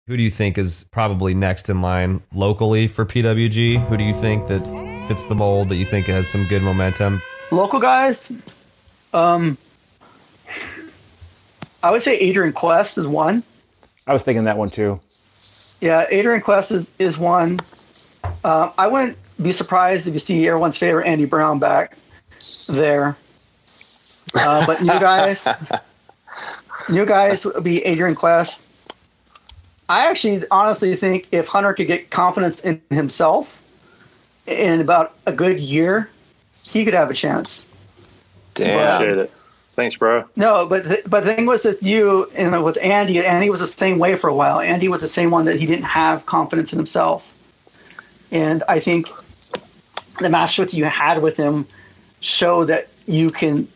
Who do you think is probably next in line locally for PWG? Who do you think that fits the mold, that you think has some good momentum? Local guys, I would say Adrian Quest is one. I was thinking that one too. Yeah, Adrian Quest is one. I wouldn't be surprised if you see everyone's favorite Andy Brown back there. But new guys would be Adrian Quest. I actually honestly think if Hunter could get confidence in himself in about a good year, he could have a chance. Damn. Appreciate it. Thanks, bro. No, but the thing was with you and with Andy, Andy was the same way for a while. Andy was the same one that he didn't have confidence in himself. And I think the match that you had with him showed that you can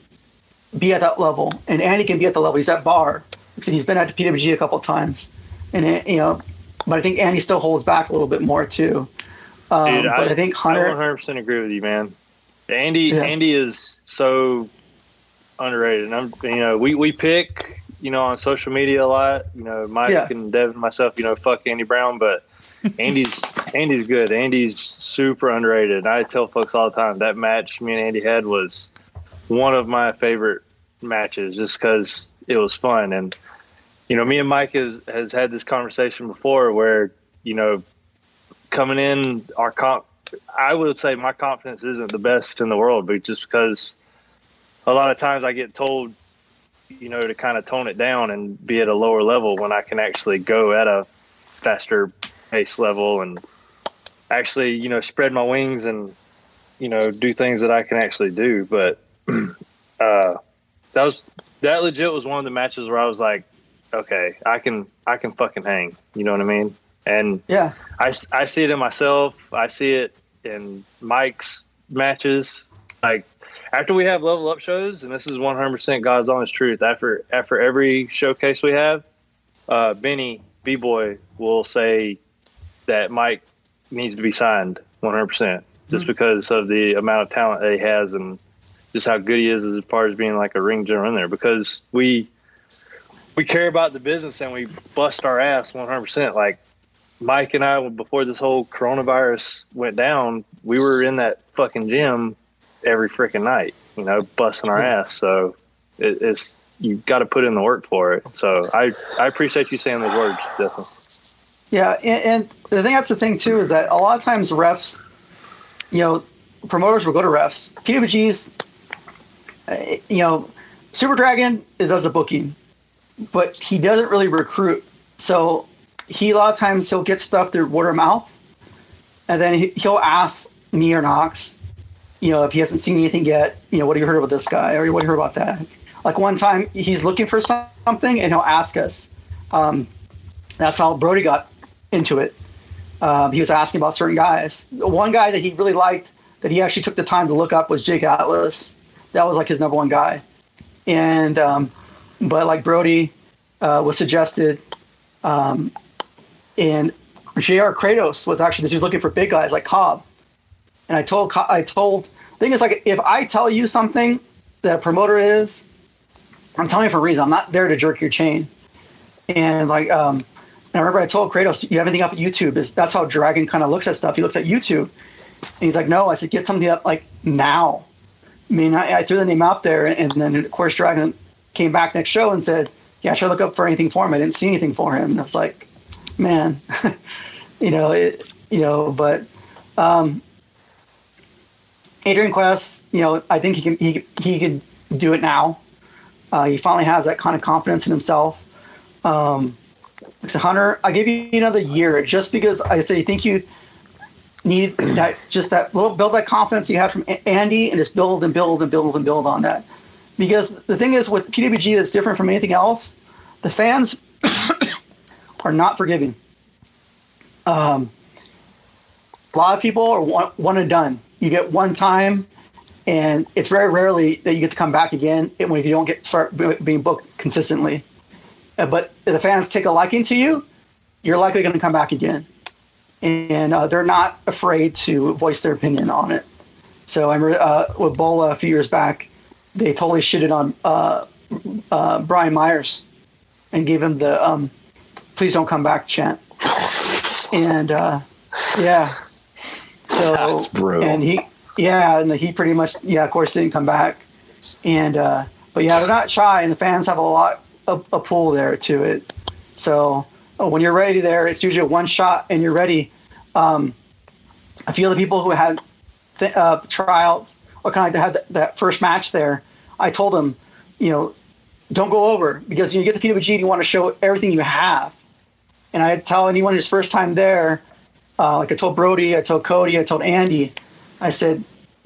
be at that level. And Andy can be at the level. He's at bar. Because he's been at the PWG a couple of times. And, but I think Andy still holds back a little bit more, too. Dude, but I think Hunter... I 100% agree with you, man. Andy is so underrated. And we pick, on social media a lot. Mike and Devin and myself, fuck Andy Brown, but Andy's good. Andy's super underrated. I tell folks all the time that match me and Andy had was one of my favorite matches just because it was fun. And me and Mike has had this conversation before where coming in I would say my confidence isn't the best in the world, but just because a lot of times I get told to kind of tone it down and be at a lower level when I can actually go at a faster pace level and actually, spread my wings and, do things that I can actually do. But that legit was one of the matches where I was like, okay, I can fucking hang. You know what I mean? And yeah, I see it in myself. I see it in Mike's matches. Like after we have level up shows, and this is 100% God's honest truth. After every showcase we have, Benny B-Boy will say that Mike needs to be signed 100%, just because of the amount of talent that he has and just how good he is as far as being like a ring general in there. Because we care about the business and we bust our ass 100%. Like Mike and I, before this whole coronavirus went down, we were in that fucking gym every freaking night, busting our ass. So it's you got to put in the work for it. So I appreciate you saying those words, definitely. Yeah, and the thing, that's the thing too, is that a lot of times refs, promoters will go to refs. PWG's, Super Dragon does the booking, but he doesn't really recruit. So a lot of times he'll get stuff through word of mouth, and then he'll ask me or Knox, if he hasn't seen anything yet, what have you heard about this guy, or what have you heard about that? Like one time he's looking for something and he'll ask us. That's how Brody got into it. He was asking about certain guys. One guy that he really liked, that he actually took the time to look up, was Jake Atlas. That was like his number one guy. And but like Brody was suggested, and JR Kratos was actually, because he was looking for big guys like Cobb. And I told the thing is, like, if I tell you something that a promoter is, I'm telling you for a reason. I'm not there to jerk your chain. And like, and I remember I told Kratos, "You have anything up at YouTube?" That's how Dragon kind of looks at stuff. He looks at YouTube, and he's like, "No." I said, "Get something up like now." I mean, I threw the name out there, and then of course Dragon came back next show and said, "Yeah, I should look up for anything for him." I didn't see anything for him. And I was like, "Man, But Adrian Quest, I think he can do it now. He finally has that kind of confidence in himself. So Hunter, I give you another year, just because I think you need that, just that little, build that confidence you had from Andy, and just build and build and build and build on that. Because the thing is with PWG that's different from anything else, the fans are not forgiving. A lot of people are one and done. You get one time, and it's very rarely that you get to come back again if you don't start being booked consistently. But if the fans take a liking to you, you're likely going to come back again. And they're not afraid to voice their opinion on it. So I remember with Bola a few years back, they totally shitted on Brian Myers and gave him the please don't come back chant. And yeah, so that's brutal. And he pretty much of course didn't come back. And but yeah, they're not shy, and the fans have a lot of a pull there to it. So when you're ready there, it's usually one shot and you're ready. I feel the people who had tryout or kind of had that first match there, I told them, don't go over, because you get the PWG and you want to show everything you have. And I tell anyone who's first time there, like I told Brody, I told Cody, I told Andy, I said,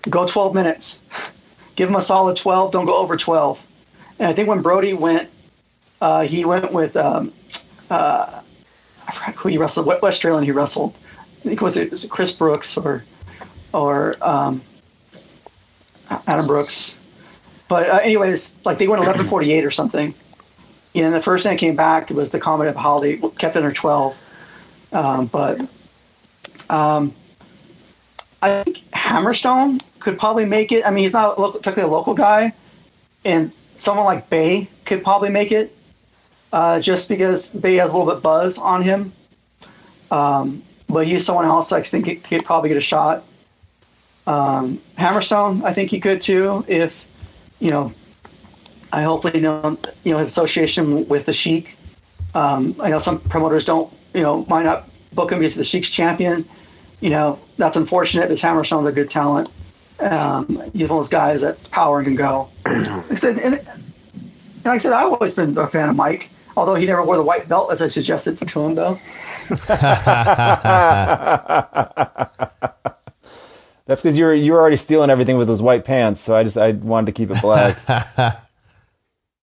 go 12 minutes. Give them a solid 12. Don't go over 12. And I think when Brody went, he went with, I forgot who he wrestled, what Australian he wrestled. I think was it Chris Brooks or Adam Brooks. But anyways, like they went 11:48 or something. And the first thing that came back was the comment of how they kept it under 12. I think Hammerstone could probably make it. I mean, he's not technically a local guy, and someone like Bay could probably make it, just because Bay has a little bit buzz on him. But he's someone else I think he could probably get a shot. Hammerstone, I think he could too, if I hopefully know his association with the Sheik. I know some promoters don't might not book him because the Sheik's champion. That's unfortunate, because Hammerstone's a good talent. He's one of those guys that's power and can go. Like I said, I've always been a fan of Mike, although he never wore the white belt as I suggested to him, though. That's because you were already stealing everything with those white pants, so I wanted to keep it black.